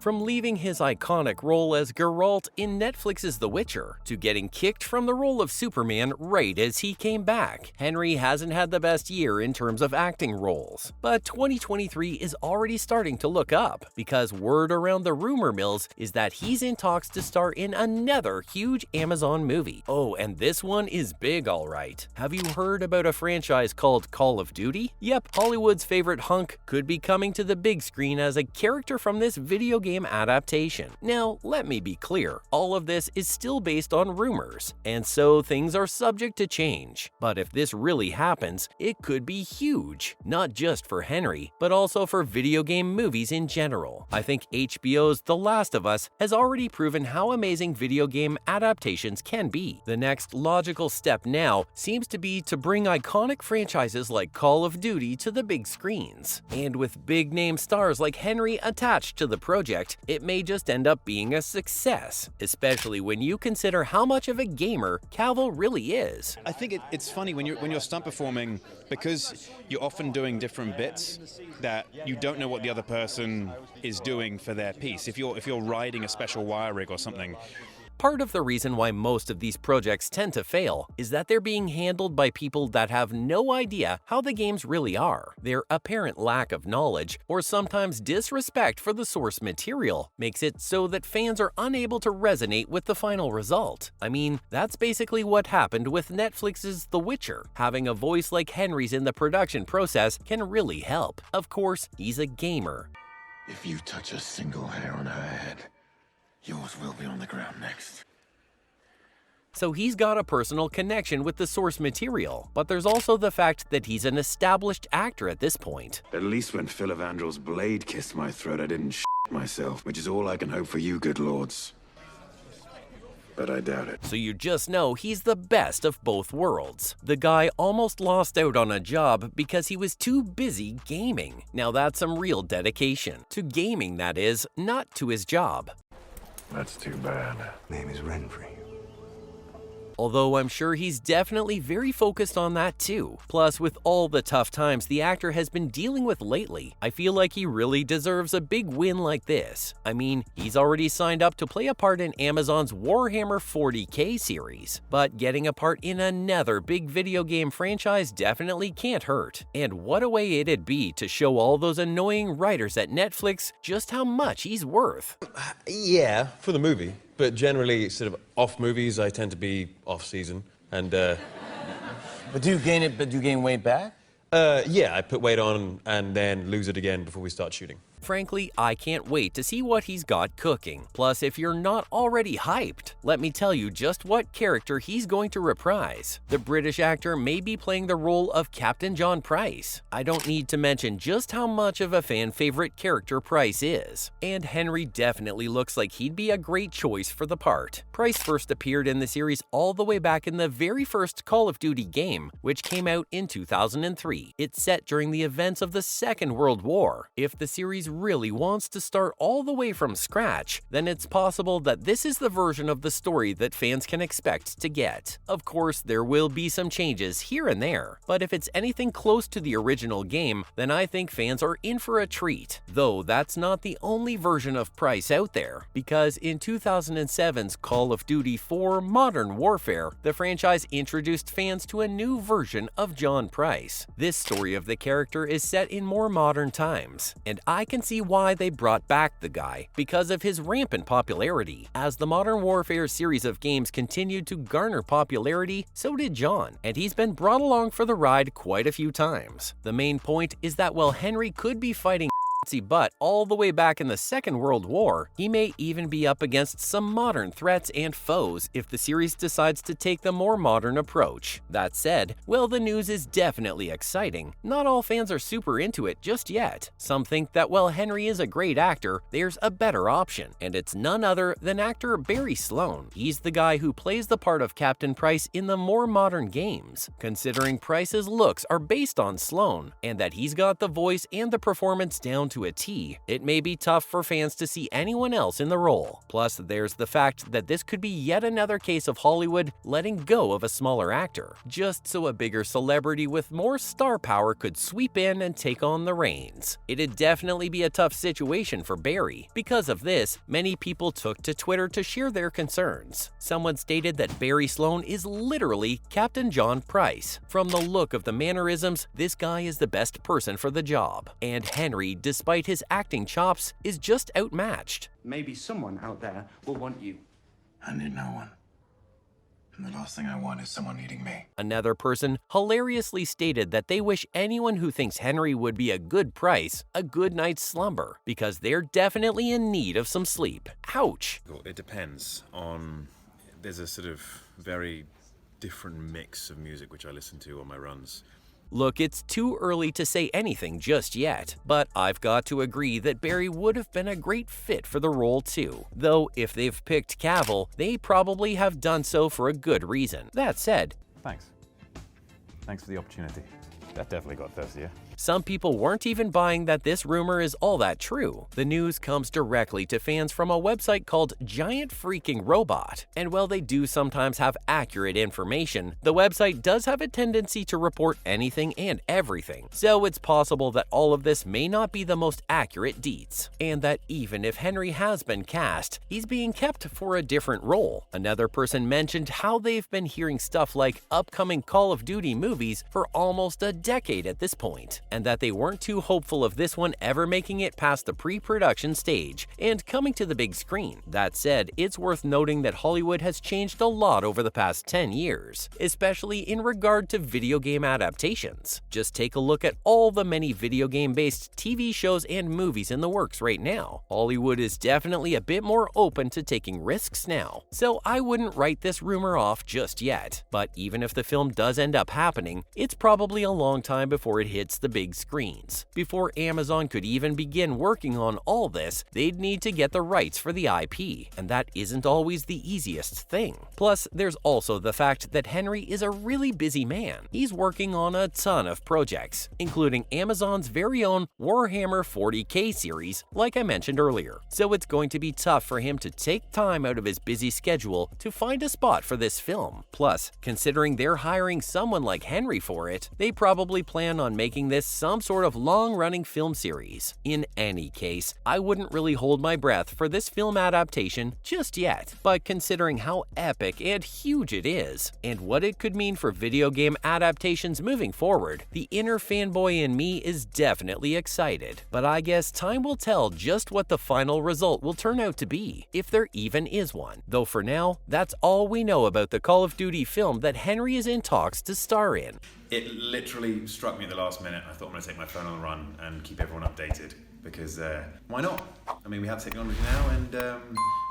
From leaving his iconic role as Geralt in Netflix's The Witcher to getting kicked from the role of Superman right as he came back, Henry hasn't had the best year in terms of acting roles. But 2023 is already starting to look up, because word around the rumor mills is that he's in talks to star in another huge Amazon movie. Oh, and this one is big, alright. Have you heard about a franchise called Call of Duty? Yep, Hollywood's favorite hunk could be coming to the big screen as a character from this video game adaptation. Now, let me be clear, all of this is still based on rumors, and so things are subject to change. But if this really happens, it could be huge, not just for Henry, but also for video game movies in general. I think HBO's The Last of Us has already proven how amazing video game adaptations can be. The next logical step now seems to be to bring iconic franchises like Call of Duty to the big screens. And with big-name stars like Henry attached to the project, it may just end up being a success, especially when you consider how much of a gamer Cavill really is. I think it's funny when you're stunt performing, because you're often doing different bits that you don't know what the other person is doing for their piece. If you're riding a special wire rig or something. Part of the reason why most of these projects tend to fail is that they're being handled by people that have no idea how the games really are. Their apparent lack of knowledge, or sometimes disrespect for the source material, makes it so that fans are unable to resonate with the final result. I mean, that's basically what happened with Netflix's The Witcher. Having a voice like Henry's in the production process can really help. Of course, he's a gamer. If you touch a single hair on her head, yours will be on the ground next. So he's got a personal connection with the source material, but there's also the fact that he's an established actor at this point. At least when Phil Evandrel's blade kissed my throat, I didn't myself, which is all I can hope for you, good lords. But I doubt it. So you just know he's the best of both worlds. The guy almost lost out on a job because he was too busy gaming. Now that's some real dedication. To gaming, that is, not to his job. That's too bad. Name is Renfrey. Although I'm sure he's definitely very focused on that too. Plus, with all the tough times the actor has been dealing with lately, I feel like he really deserves a big win like this. I mean, he's already signed up to play a part in Amazon's Warhammer 40K series, but getting a part in another big video game franchise definitely can't hurt. And what a way it'd be to show all those annoying writers at Netflix just how much he's worth. Yeah, for the movie. But generally, sort of off movies, I tend to be off season, and But do you gain weight back? yeah, I put weight on and then lose it again before we start shooting. Frankly, I can't wait to see what he's got cooking. Plus, if you're not already hyped, let me tell you just what character he's going to reprise. The British actor may be playing the role of Captain John Price. I don't need to mention just how much of a fan favorite character Price is. And Henry definitely looks like he'd be a great choice for the part. Price first appeared in the series all the way back in the very first Call of Duty game, which came out in 2003. It's set during the events of the Second World War. If the series really wants to start all the way from scratch, then it's possible that this is the version of the story that fans can expect to get. Of course, there will be some changes here and there, but if it's anything close to the original game, then I think fans are in for a treat. Though that's not the only version of Price out there, because in 2007's Call of Duty 4 Modern Warfare, the franchise introduced fans to a new version of John Price. This story of the character is set in more modern times, and I can see why they brought back the guy, because of his rampant popularity. As the Modern Warfare series of games continued to garner popularity, so did John, and he's been brought along for the ride quite a few times. The main point is that while Henry could be fighting butt all the way back in the Second World War, he may even be up against some modern threats and foes if the series decides to take the more modern approach. That said, well, the news is definitely exciting. Not all fans are super into it just yet. Some think that while Henry is a great actor, there's a better option, and it's none other than actor Barry Sloane. He's the guy who plays the part of Captain Price in the more modern games. Considering Price's looks are based on Sloane, and that he's got the voice and the performance down to a T, it may be tough for fans to see anyone else in the role. Plus, there's the fact that this could be yet another case of Hollywood letting go of a smaller actor, just so a bigger celebrity with more star power could sweep in and take on the reins. It'd definitely be a tough situation for Barry. Because of this, many people took to Twitter to share their concerns. Someone stated that Barry Sloane is literally Captain John Price. From the look of the mannerisms, this guy is the best person for the job. And Henry, despite his acting chops, is just outmatched. Maybe someone out there will want you. I need no one. And the last thing I want is someone needing me. Another person hilariously stated that they wish anyone who thinks Henry would be a good Price a good night's slumber, because they're definitely in need of some sleep. Ouch! It depends on... There's a sort of very different mix of music which I listen to on my runs. Look, it's too early to say anything just yet, but I've got to agree that Barry would have been a great fit for the role too. Though, if they've picked Cavill, they probably have done so for a good reason. That said, Thanks for the opportunity. That definitely got thirstier. some people weren't even buying that this rumor is all that true. The news comes directly to fans from a website called Giant Freaking Robot, and while they do sometimes have accurate information, the website does have a tendency to report anything and everything, so it's possible that all of this may not be the most accurate deets, and that even if Henry has been cast, he's being kept for a different role. Another person mentioned how they've been hearing stuff like upcoming Call of Duty movies for almost a decade at this point, and that they weren't too hopeful of this one ever making it past the pre-production stage and coming to the big screen. That said, it's worth noting that Hollywood has changed a lot over the past 10 years, especially in regard to video game adaptations. Just take a look at all the many video game-based TV shows and movies in the works right now. Hollywood is definitely a bit more open to taking risks now, so I wouldn't write this rumor off just yet. But even if the film does end up happening, it's probably a long time before it hits the big screens. Before Amazon could even begin working on all this, they'd need to get the rights for the IP, and that isn't always the easiest thing. Plus, there's also the fact that Henry is a really busy man. He's working on a ton of projects, including Amazon's very own Warhammer 40K series, like I mentioned earlier. So it's going to be tough for him to take time out of his busy schedule to find a spot for this film. Plus, considering they're hiring someone like Henry for it, they probably plan on making this some sort of long-running film series. In any case, I wouldn't really hold my breath for this film adaptation just yet, but considering how epic and huge it is, and what it could mean for video game adaptations moving forward, the inner fanboy in me is definitely excited. But I guess time will tell just what the final result will turn out to be, if there even is one. Though for now, that's all we know about the Call of Duty film that Henry is in talks to star in. It literally struck me at the last minute. I thought I'm going to take my phone on the run and keep everyone updated, because why not? I mean, we have technology now, and I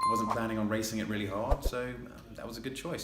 wasn't planning on racing it really hard, so that was a good choice.